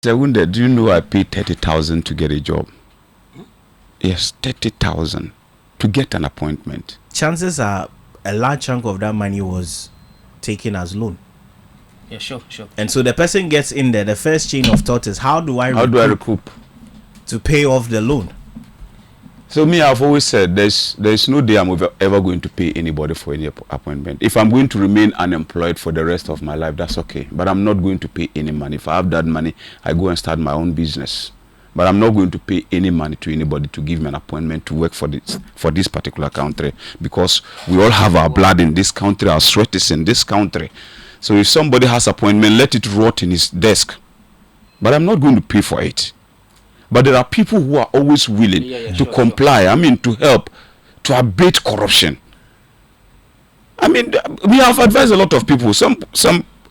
Wonder, do you know I paid 30,000 to get a job? Yes, 30,000 to get an appointment. Chances are a large chunk of that money was taken as loan. Yeah, sure. And so the person gets in there. The first chain of thought is, how do I recoup to pay off the loan? So me, I've always said there's no day I'm ever going to pay anybody for any appointment. If I'm going to remain unemployed for the rest of my life, that's okay. But I'm not going to pay any money. If I have that money, I go and start my own business. But I'm not going to pay any money to anybody to give me an appointment to work for this particular country, because we all have our blood in this country, our sweat is in this country. So if somebody has appointment, let it rot in his desk. But I'm not going to pay for it. But there are people who are always willing to comply. I mean, to help, to abate corruption. I mean, we have advised a lot of people.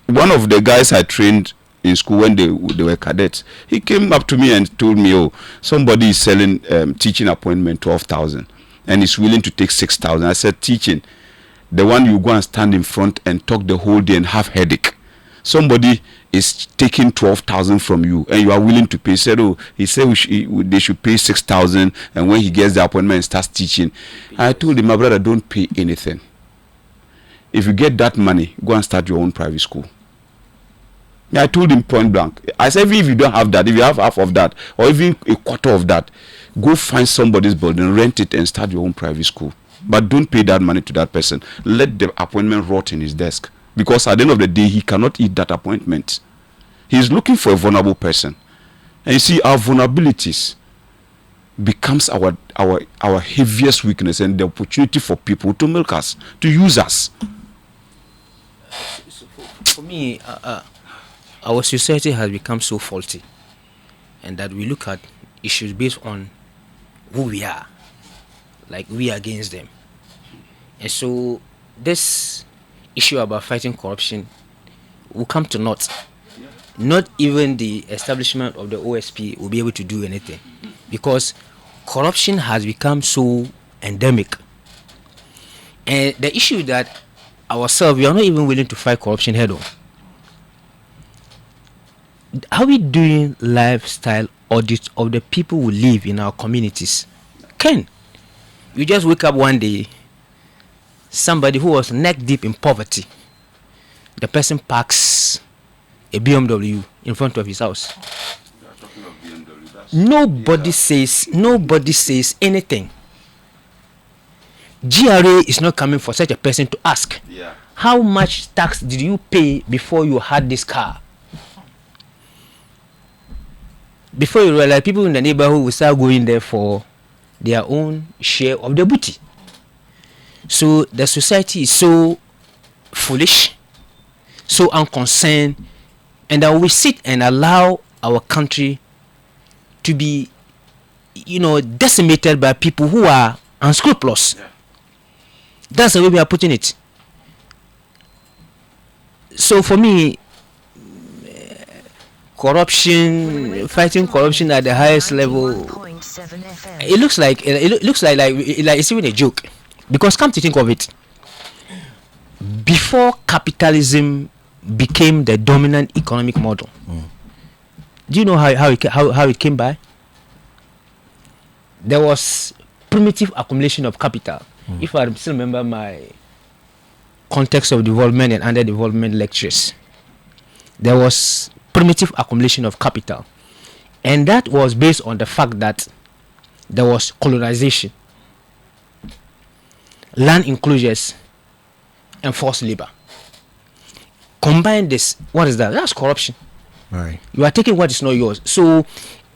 One of the guys I trained in school when they were cadets, he came up to me and told me, oh, somebody is selling teaching appointment 12,000 and is willing to take 6,000. I said, teaching, the one you go and stand in front and talk the whole day and have headache. Somebody is taking 12,000 from you and you are willing to pay. He said they should pay 6,000, and when he gets the appointment and starts teaching, I told him, my brother, don't pay anything. If you get that money, go and start your own private school. I told him point blank. I said, even if you don't have that, if you have half of that or even a quarter of that, go find somebody's building, rent it and start your own private school. But don't pay that money to that person. Let the appointment rot in his desk. Because at the end of the day, he cannot eat that appointment. He's looking for a vulnerable person. And you see, our vulnerabilities becomes our heaviest weakness and the opportunity for people to milk us, to use us. For me, our society has become so faulty, and that we look at issues based on who we are, like we are against them. And so this issue about fighting corruption will come to naught. Not even the establishment of the OSP will be able to do anything, because corruption has become so endemic. And the issue that ourselves, we are not even willing to fight corruption head on. Are we doing lifestyle audits of the people who live in our communities? You just wake up one day, somebody who was neck deep in poverty, the person parks a BMW in front of his house. Nobody says anything. GRA is not coming for such a person to ask, how much tax did you pay before you had this car? Before you realize, people in the neighborhood will start going there for their own share of the booty. So the society is so foolish, so unconcerned, and that we sit and allow our country to be, decimated by people who are unscrupulous. That's the way we are putting it. So for me, fighting corruption at the highest level, it looks like it's even a joke. Because come to think of it, before capitalism became the dominant economic model, do you know how it came by? There was primitive accumulation of capital. If I still remember my context of development and underdevelopment lectures, there was primitive accumulation of capital, and that was based on the fact that there was colonization, land enclosures, and forced labor. Combine this, what is that? That's corruption. Right. You are taking what is not yours. So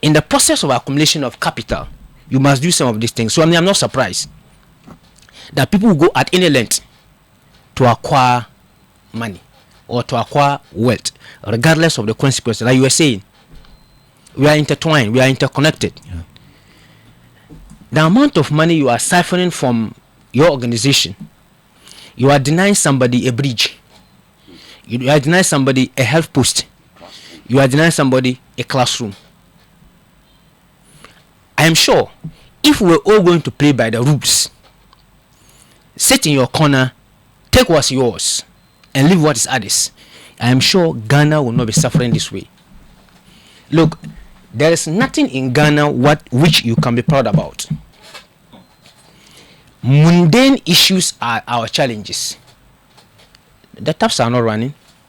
in the process of accumulation of capital, you must do some of these things. So I'm not surprised that people will go at any length to acquire money or to acquire wealth, regardless of the consequences. Like you were saying, we are intertwined, we are interconnected. The amount of money you are siphoning from your organization, you are denying somebody a bridge, you are denying somebody a health post, you are denying somebody a classroom. I am sure if we are all going to play by the rules, sit in your corner, take what's yours, and leave what is others, I am sure Ghana will not be suffering this way. Look, there is nothing in Ghana which you can be proud about. Mundane issues are our challenges. The taps are not running.